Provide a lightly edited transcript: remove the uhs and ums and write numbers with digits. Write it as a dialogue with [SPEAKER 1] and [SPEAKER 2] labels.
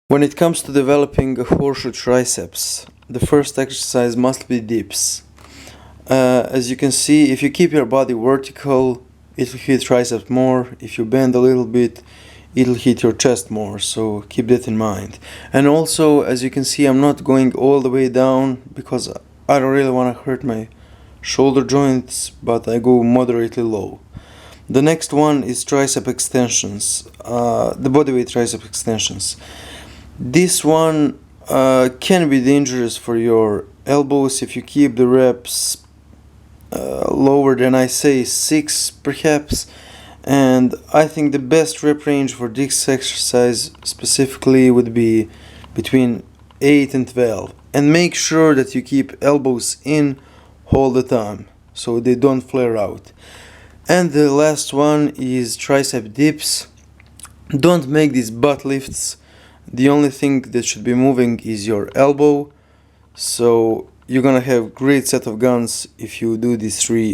[SPEAKER 1] When it comes to developing a horseshoe triceps, the first exercise must be dips. As you can see, if you keep your body vertical, it'll hit triceps more. If you bend a little bit, it'll hit your chest more, so keep that in mind. And also, as you can see, I'm not going all the way down because I don't really want to hurt my shoulder joints, but I go moderately low. The next one is tricep extensions, the bodyweight tricep extensions. This one can be dangerous for your elbows if you keep the reps lower than, I say, 6 perhaps. And I think the best rep range for this exercise specifically would be between 8 and 12. And make sure that you keep elbows in all the time so they don't flare out. And the last one is tricep dips. Don't make these butt lifts. The only thing that should be moving is your elbow. So you're gonna have great set of guns if you do these three